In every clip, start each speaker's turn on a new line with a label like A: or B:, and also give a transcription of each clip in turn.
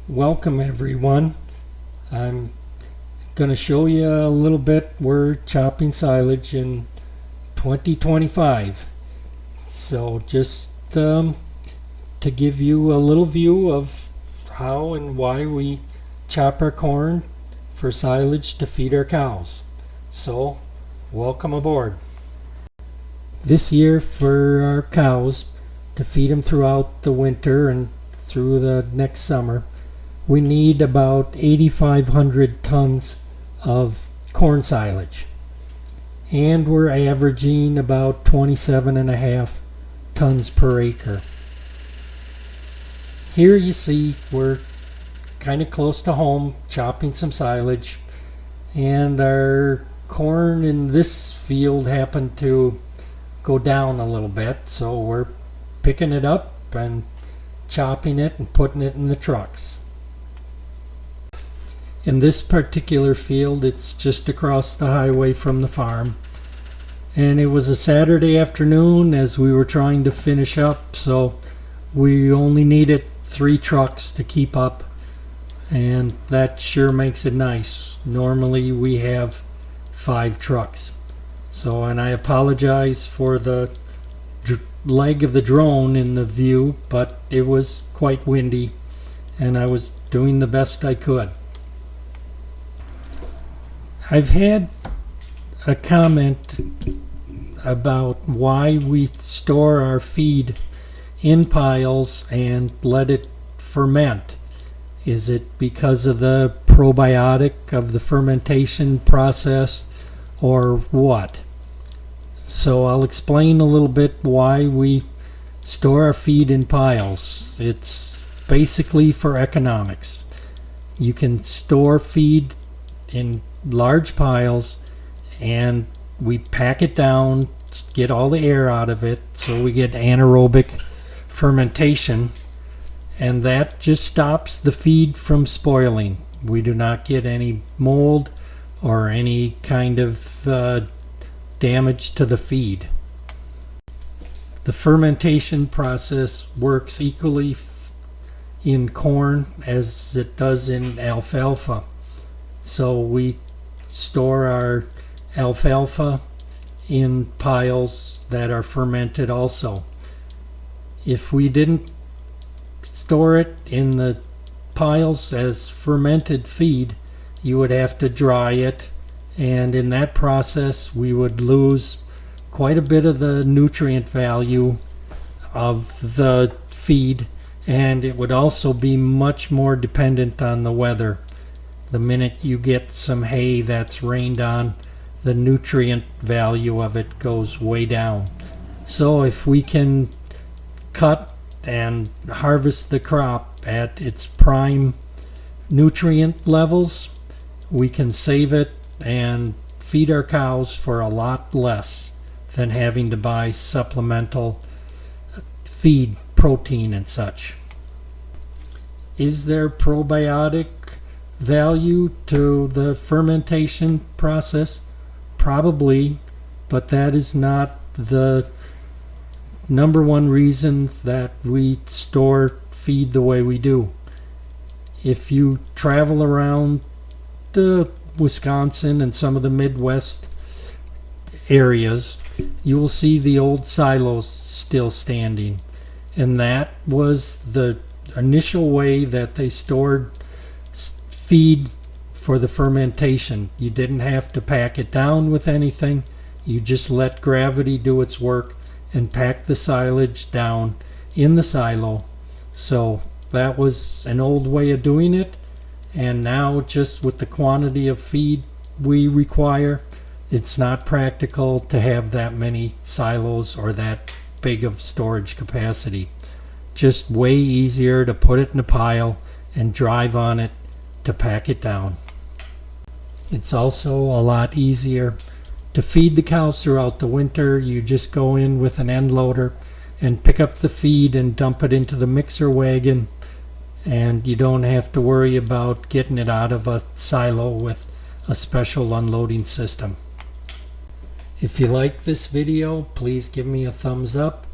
A: Welcome everyone. I'm going to show you a little bit. We're chopping silage in 2025. So just to give you a little view of how and why we chop our corn for silage to feed our cows. So welcome aboard. This year for our cows, to feed them throughout the winter and through the next summer, we need about 8,500 tons of corn silage, and we're averaging about 27.5 tons per acre. Here you see we're kind of close to home chopping some silage, and our corn in this field happened to go down a little bit, so we're picking it up and chopping it and putting it in the trucks. In this particular field, it's just across the highway from the farm, and it was a Saturday afternoon as we were trying to finish up, so we only needed 3 trucks to keep up, and that sure makes it nice. Normally we have 5 trucks. So, and I apologize for the leg of the drone in the view, but it was quite windy and I was doing the best I could. I've had a comment about why we store our feed in piles and let it ferment. Is it because of the probiotic of the fermentation process or what? So I'll explain a little bit why we store our feed in piles. It's basically for economics. You can store feed in large piles and we pack it down, get all the air out of it, so we get anaerobic fermentation, and that just stops the feed from spoiling. We do not get any mold or any kind of damage to the feed. The fermentation process works equally in corn as it does in alfalfa. So we store our alfalfa in piles that are fermented also. If we didn't store it in the piles as fermented feed, you would have to dry it, and in that process we would lose quite a bit of the nutrient value of the feed, and it would also be much more dependent on the weather. The minute you get some hay that's rained on, the nutrient value of it goes way down. So if we can cut and harvest the crop at its prime nutrient levels, we can save it and feed our cows for a lot less than having to buy supplemental feed, protein and such. Is there probiotic value to the fermentation process? Probably, but that is not the number one reason that we store feed the way we do. If you travel around Wisconsin and some of the Midwest areas, you will see the old silos still standing, and that was the initial way that they stored feed for the fermentation. You didn't have to pack it down with anything. You just let gravity do its work and pack the silage down in the silo. So that was an old way of doing it, and now just with the quantity of feed we require, it's not practical to have that many silos or that big of storage capacity. Just way easier to put it in a pile and drive on it to pack it down. It's also a lot easier to feed the cows throughout the winter. You just go in with an end loader and pick up the feed and dump it into the mixer wagon, and you don't have to worry about getting it out of a silo with a special unloading system. If you like this video, please give me a thumbs up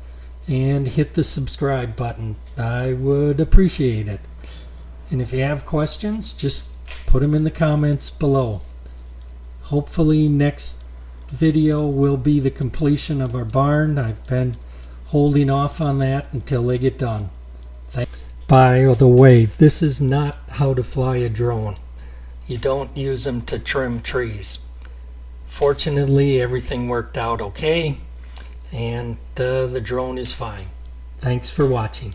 A: and hit the subscribe button. I would appreciate it. And if you have questions, just put them in the comments below. Hopefully next video will be the completion of our barn. I've been holding off on that until they get done. By the way, this is not how to fly a drone. You don't use them to trim trees. Fortunately, everything worked out okay, and the drone is fine. Thanks for watching.